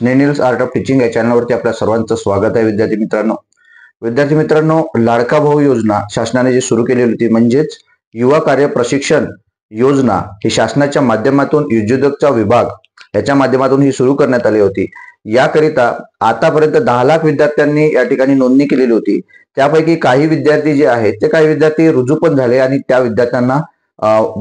स्नेनिल्स art of teaching या चॅनलवरती आपल्या सर्वांचं स्वागत आहे. विद्यार्थी मित्रांनो, लाडका भाऊ योजना शासनाने जी सुरू केलेली होती, म्हणजेच युवा कार्य प्रशिक्षण योजना ही शासनाच्या माध्यमातून उद्योजकता विभाग याच्या माध्यमातून ही सुरू करण्यात आली होती. याकरिता आतापर्यंत 10 लाख विद्यार्थ्यांनी या ठिकाणी नोंदणी केलेली होती. त्यापैकी काही विद्यार्थी जे आहेत ते काही विद्यार्थी रुजू पण झाले आणि त्या विद्यार्थ्यांना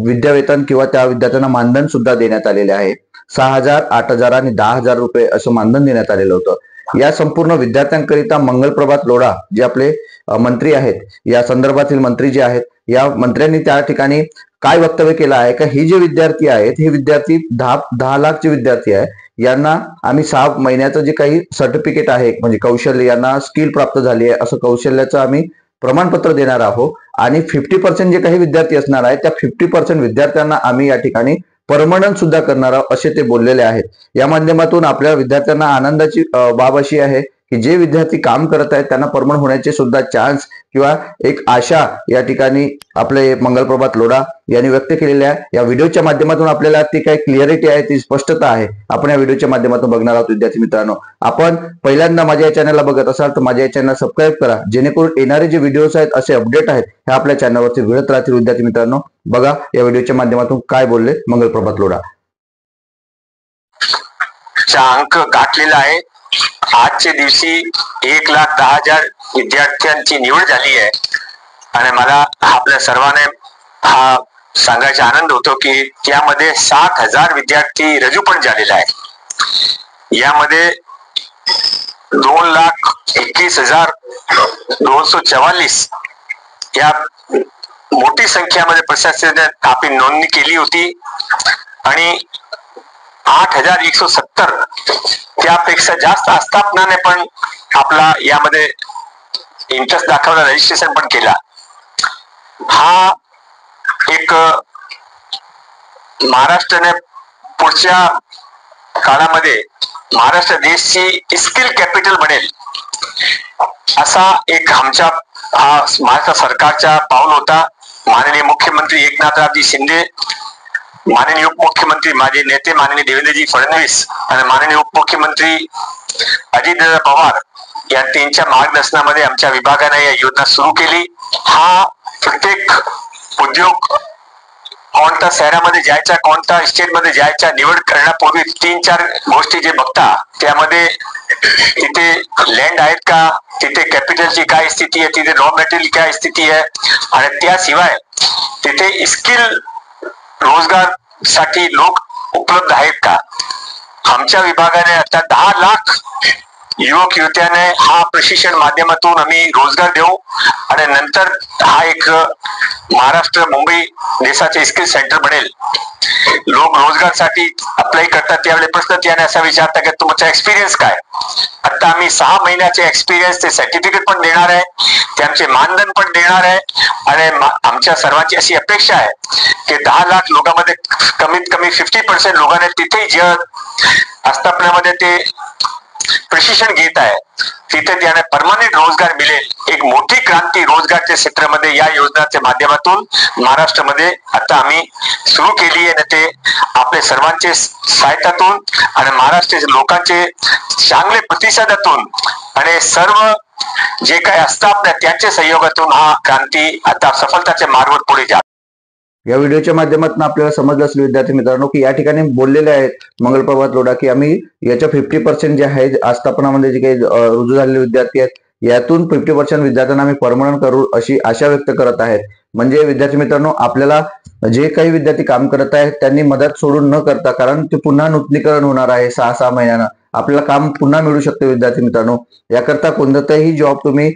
विद्यावेतन किंवा त्या विद्यार्थ्यांना मानधन सुद्धा देण्यात आलेले आहे. 6,000, 8,000 आणि 10,000 रुपये असं मानधन देण्यात आलेलं होतं. या संपूर्ण विद्यार्थ्यांकरिता मंगलप्रभात लोढा जे आपले मंत्री आहेत, या संदर्भातील मंत्री जे आहेत, या मंत्र्यांनी त्या ठिकाणी काय वक्तव्य केलं आहे का ही जे विद्यार्थी आहेत, हे विद्यार्थी 10 लाख जे विद्यार्थी आहे यांना आम्ही 6 महिन्याचं जे काही सर्टिफिकेट आहे, म्हणजे कौशल्य, यांना स्किल प्राप्त झाली आहे असं कौशल्याचं आम्ही प्रमाणपत्र देणार आहोत. आणि 50% जे काही विद्यार्थी असणार आहेत त्या 50% विद्यार्थ्यांना आम्ही या ठिकाणी परमनंट सुद्धा करणार आहोत असे ते बोललेले आहेत. या माध्यमातून आपल्या विद्यार्थ्यांना आनंदाची बाब अशी आहे की जे विद्यार्थी काम करत आहेत त्यांना परमनंट होण्याचे सुद्धा चान्स किंवा एक आशा या ठिकाणी आपले मंगलप्रभात लोढा यांनी व्यक्त केलेली आहे. या व्हिडिओच्या माध्यमातून आपल्याला ती काय क्लिअरिटी आहे, ती स्पष्टता आहे, आपण या व्हिडिओच्या माध्यमातून बघणार आहोत. विद्यार्थी मित्रांनो, आपण पहिल्यांदा माझ्या या चॅनलला बघत असाल तर माझ्या या चॅनलला सबस्क्राईब करा, जेणेकरून येणारे जे व्हिडिओज आहेत, असे अपडेट आहेत, हे आपल्या चॅनलवरती मिळत राहतील. विद्यार्थी मित्रांनो, बघा या व्हिडिओच्या माध्यमातून काय बोलले मंगलप्रभात लोढा. अंक गाठलेला आहे. आजच्या दिवशी 1,10,000 विद्यार्थ्यांची निवड झाली आहे आणि मला आपल्या सर्वांना हा सांगायचा आनंद होतो की त्यामध्ये 7,000 विद्यार्थी रजू पण झालेला आहे. यामध्ये 2,21,244 या मोठी संख्यामध्ये प्रशासनाने आपली नोंदणी केली होती आणि 8,170 त्यापेक्षा जास्त आस्थापनाने पण आपला यामध्ये इंटरेस्ट दाखवला, रजिस्ट्रेशन पण केला. हा एक महाराष्ट्राने पुढच्या काळामध्ये महाराष्ट्र देशची स्किल कॅपिटल बनेल असा एक आमच्या महाराष्ट्र सरकारचा पाऊल होता. माननीय मुख्यमंत्री एकनाथरावजी शिंदे, माननीय उपमुख्यमंत्री माझे नेते माननीय देवेंद्रजी फडणवीस आणि माननीय उपमुख्यमंत्री अजितदादा पवार या त्यांच्या मार्गदर्शनामध्ये आमच्या विभागाने या योजना सुरू केली. हा प्रत्येक उद्योग कोणत्या शहरामध्ये जायचा, कोणत्या स्टेटमध्ये जायचा, निवड करण्यापूर्वी 3-4 गोष्टी जे बघता, त्यामध्ये तिथे लँड आहेत का, तिथे कॅपिटलची काय स्थिती आहे, तिथे रॉ मटेरियल काय स्थिती आहे आणि त्याशिवाय तिथे स्किल रोजगार साठी लोक उपलब्ध आहेत का. आमच्या विभागाने आता 10 लाख युवक युवत्याने हा प्रशिक्षण माध्यमातून आम्ही रोजगार देऊ आणि नंतर हा एक महाराष्ट्र मुंबई देशाचे स्किल सेंटर बनेल. लोक रोजगारसाठी अप्लाय करतात त्यावेळी प्रश्न त्याने असा विचारता की तुमचा एक्सपिरियन्स काय. आता आम्ही 6 महिन्याचे एक्सपिरियन्स ते सर्टिफिकेट पण देणार आहे, त्यांचे मानधन पण देणार आहे आणि आमच्या सर्वांची अशी अपेक्षा आहे की 10 लाख लोकांमध्ये कमीत कमी 50% लोकांना तिथे जे आस्थापनामध्ये ते प्रशिक्षण घेत आहे तिथे त्याने परमनंट रोजगार मिळेल. एक मोठी क्रांती रोजगारच्या क्षेत्रामध्ये या योजनेच्या माध्यमातून महाराष्ट्रामध्ये आता आम्ही सुरू केली आहे. ते आपले सर्वांचे सहायतातून आणि महाराष्ट्राच्या लोकांचे चांगले प्रतिसादातून आणि सर्व जे काही असतात त्यांच्या सहयोगातून हा क्रांती आता सफलताच्या मार्गावर पुढे जात. या व्हिडिओच्या माध्यमातून आपल्याला समजलं असेल विद्यार्थी मित्रांनो की या ठिकाणी बोललेले आहेत मंगलप्रभात लोढा की आम्ही याच्या 50% जे आहे आस्थापनामध्ये जे काही रुजू झालेले विद्यार्थी आहेत यातून 50% विद्यार्थ्यांना आम्ही परमनंट करू अशी आशा व्यक्त करत आहेत. म्हणजे विद्यार्थी मित्रांनो, आपल्याला जे काही विद्यार्थी काम करत आहेत त्यांनी मदत सोडून न करता, कारण ते पुन्हा नूतनीकरण होणार आहे 6 महिन्यानं, आपल्याला काम पुन्हा मिळू शकते. विद्यार्थी मित्रांनो, याकरता कोणताही जॉब तुम्ही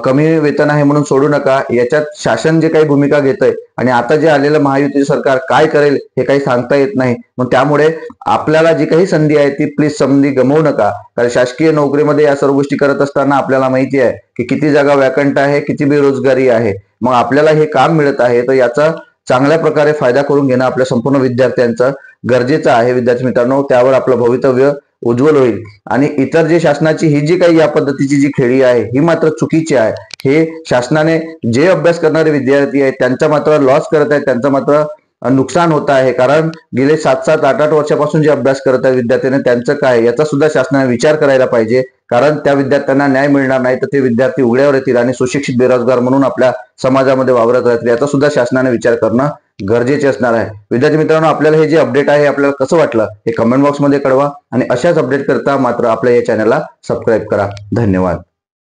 कमी वेतन आहे म्हणून सोडू नका. याच्यात शासन जे काही भूमिका घेतंय आणि आता जे आलेलं महायुती सरकार काय करेल हे काही सांगता येत नाही. मग त्यामुळे आपल्याला जी काही संधी आहे ती प्लीज संधी गमवू नका. कारण शासकीय नोकरीमध्ये या सर्व गोष्टी करत असताना आपल्याला माहिती आहे की किती जागा वॅकंट आहे, किती बेरोजगारी आहे. मग आपल्याला हे काम मिळत आहे तर याचा चांगल्या प्रकारे फायदा करून घेणं आपल्या संपूर्ण विद्यार्थ्यांचं गरजेचं आहे. विद्यार्थी मित्रांनो, त्यावर आपलं भवितव्य उज्ज्वल होईल. आणि इतर जे शासनाची ही जी काही या पद्धतीची जी खेळी आहे ही मात्र चुकीची आहे. हे शासनाने जे अभ्यास करणारे विद्यार्थी आहेत त्यांचा मात्र लॉस करत आहेत, त्यांचा मात्र नुकसान होत आहे. कारण गेले 7-7, 8-8 वर्षापासून जे अभ्यास करत आहे विद्यार्थ्यांनी त्यांचं काय याचा सुद्धा शासनाने विचार करायला पाहिजे. कारण त्या विद्यार्थ्यांना न्याय मिळणार नाही तर ते विद्यार्थी उघड्यावर येतील आणि सुशिक्षित बेरोजगार म्हणून आपल्या समाजामध्ये वावरत राहतील. याचा सुद्धा शासनाने विचार करणं गरजेचे असणार आहे. विद्यार्थी मित्रांनो, आपल्याला हे जे अपडेट आहे आपल्याला कसं वाटलं हे कमेंट बॉक्समध्ये कळवा आणि अशाच अपडेट करता मात्र आपल्या या चॅनलला सबस्क्राईब करा. धन्यवाद.